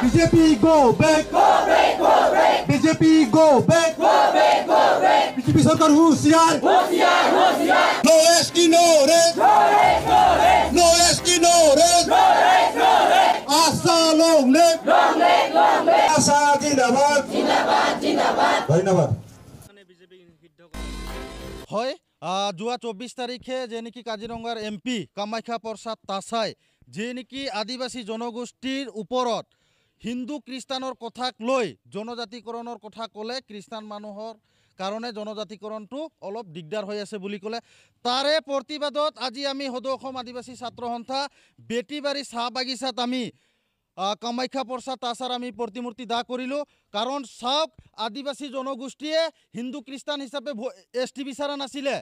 BJP go back. Go back, go back. BJP go back. Go back, go back. BJP सरकार होशियार. होशियार, होशियार. No ST, no rest. No rest, no rest. No ST, no rest. No rest, no rest. Asa long live. Long live, long live. Asa जिंदाबाद. जिंदाबाद, जिंदाबाद. धन्यवाद. হয় যোৱা 24 তাৰিখে যে নেকি কাজিৰঙাৰ MP কামাখ্যা প্ৰসাদ তাছাই যে নেকি আদিবাসী জনগোষ্ঠীৰ ওপৰত হিন্দু খ্ৰীষ্টানৰ কথাক লৈ জনজাতিকৰণৰ কথা ক'লে খ্ৰীষ্টান মানুহৰ কাৰণে জনজাতিকৰণটো অলপ দিগদাৰ হৈ আছে বুলি ক'লে তাৰে প্ৰতিবাদত আজি আমি সদৌ অসম আদিবাসী ছাত্ৰ সন্থা বেটিবাৰী চাহ বাগিচাত আমি কামাখ্যা প্ৰসাদ তাছাৰ আমি প্ৰতিমূৰ্তি দাহ কৰিলোঁ কাৰণ চাওক আদিবাসী জনগোষ্ঠীয়ে হিন্দু খ্ৰীষ্টান হিচাপে ST বিচাৰা নাছিলে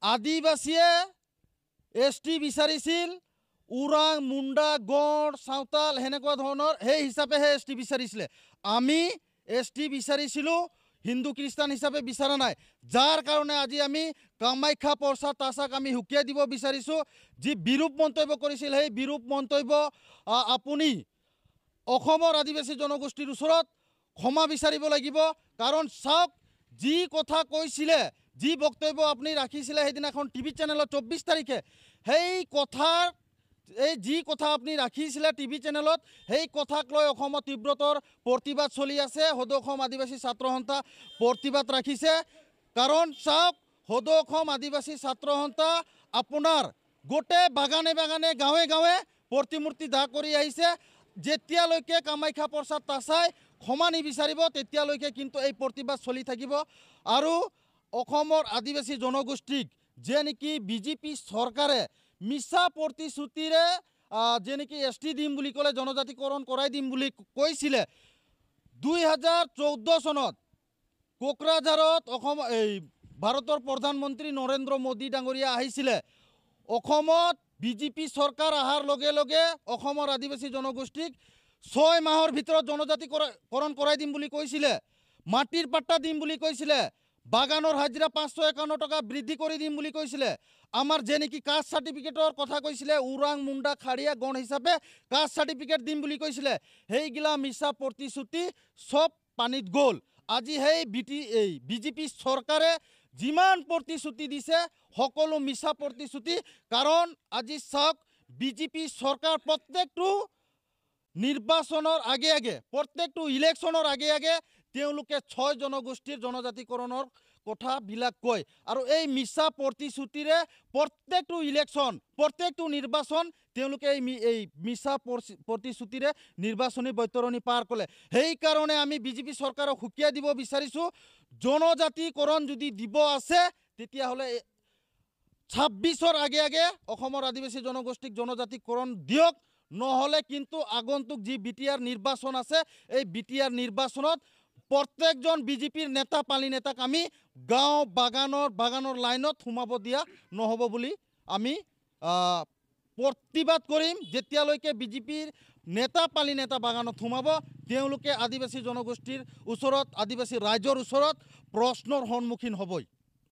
আদিবাসীয়ে ST বিচাৰিছিল উৰাং মুণ্ডা গড় সাঁওতাল হেনেকুৱা ধৰণৰ সেই হিচাপেহে ST বিচাৰিছিলে আমি ST বিচাৰিছিলোঁ হিন্দু খ্ৰীষ্টান হিচাপে বিচাৰা নাই যাৰ কাৰণে আজি আমি কামাখ্যা প্ৰসাদ তাছাক আমি হুকিয়াই দিব বিচাৰিছোঁ যি বিৰূপ মন্তব্য কৰিছিল সেই বিৰূপ মন্তব্য আপুনি অসমৰ আদিবাসী জনগোষ্ঠীৰ ওচৰত ক্ষমা বিচাৰিব লাগিব কাৰণ চাওক যি কথা কৈছিলে যি বক্তব্য আপুনি ৰাখিছিলে সেইদিনাখন টিভি চেনেলত 24 তাৰিখে সেই কথাৰ এই যি কথা আপুনি ৰাখিছিলে টিভি চেনেলত সেই কথাক লৈ অসমত তীব্ৰতৰ প্ৰতিবাদ চলি আছে সদৌ অসম আদিবাসী ছাত্ৰ সন্থা প্ৰতিবাদ ৰাখিছে কাৰণ চাওক সদৌ অসম আদিবাসী ছাত্ৰ সন্থা আপোনাৰ গোটেই বাগানে বাগানে গাঁৱে গাঁৱে প্ৰতিমূৰ্তি দাহ কৰি আহিছে যেতিয়ালৈকে কামাখ্যা প্ৰসাদ তাছাই ক্ষমা নিবিচাৰিব তেতিয়ালৈকে কিন্তু এই প্ৰতিবাদ চলি থাকিব আৰু অসমৰ আদিবাসী জনগোষ্ঠীক যে নেকি বিজেপি চৰকাৰে মিছা প্ৰতিশ্ৰুতিৰে যে নেকি ST দিম বুলি ক'লে জনজাতিকৰণ কৰাই দিম বুলি কৈছিলে 2014 চনত কোকৰাঝাৰত অসম এই ভাৰতৰ প্ৰধানমন্ত্ৰী নৰেন্দ্ৰ মোদী ডাঙৰীয়া আহিছিলে অসমত বিজেপি চৰকাৰ অহাৰ লগে লগে অসমৰ আদিবাসী জনগোষ্ঠীক 6 মাহৰ ভিতৰত জনজাতিকৰণ কৰাই দিম বুলি কৈছিলে মাটিৰ পাট্টা দিম বুলি কৈছিলে বাগানৰ হাজিৰা 551 টকা বৃদ্ধি কৰি দিম বুলি কৈছিলে আমাৰ যে নেকি কাষ্ট সাৰ্টিফিকেটৰ কথা কৈছিলে উৰাং মুণ্ডা খাৰিয়া গণ হিচাপে কাষ্ট সাৰ্টিফিকেট দিম বুলি কৈছিলে সেইগিলা মিছা প্ৰতিশ্ৰুতি সব পানীত গ'ল আজি সেই বিজেপি চৰকাৰে যিমান প্ৰতিশ্ৰুতি দিছে সকলো মিছা প্ৰতিশ্ৰুতি কাৰণ আজি চাওক বিজেপি চৰকাৰ প্ৰত্যেকটো নিৰ্বাচনৰ আগে আগে প্ৰত্যেকটো ইলেকশ্যনৰ আগে আগে তেওঁলোকে 6 জনগোষ্ঠীৰ জনজাতিকৰণৰ কথাবিলাক কয় আৰু এই মিছা প্ৰতিশ্ৰুতিৰে প্ৰত্যেকটো ইলেকশ্যন প্ৰত্যেকটো নিৰ্বাচন তেওঁলোকে এই মিছা প্ৰতিশ্ৰুতিৰে নিৰ্বাচনী বৈতৰণি পাৰ কৰে সেইকাৰণে আমি বিজেপি চৰকাৰক হুকিয়াই দিব বিচাৰিছোঁ জনজাতিকৰণ যদি দিব আছে তেতিয়াহ'লে 26ৰ আগে আগে অসমৰ আদিবাসী জনগোষ্ঠীক জনজাতিকৰণ দিয়ক নহ'লে কিন্তু আগন্তুক যি BTR নিৰ্বাচন আছে এই BTR নিৰ্বাচনত প্ৰত্যেকজন বিজেপিৰ নেতা পালি নেতাক আমি গাঁও বাগানৰ লাইনত সোমাব দিয়া নহ'ব বুলি আমি প্ৰতিবাদ কৰিম যেতিয়ালৈকে বিজেপিৰ নেতা পালি নেতা বাগানত সোমাব তেওঁলোকে আদিবাসী জনগোষ্ঠীৰ ওচৰত আদিবাসী ৰাইজৰ ওচৰত প্ৰশ্নৰ সন্মুখীন হ'বই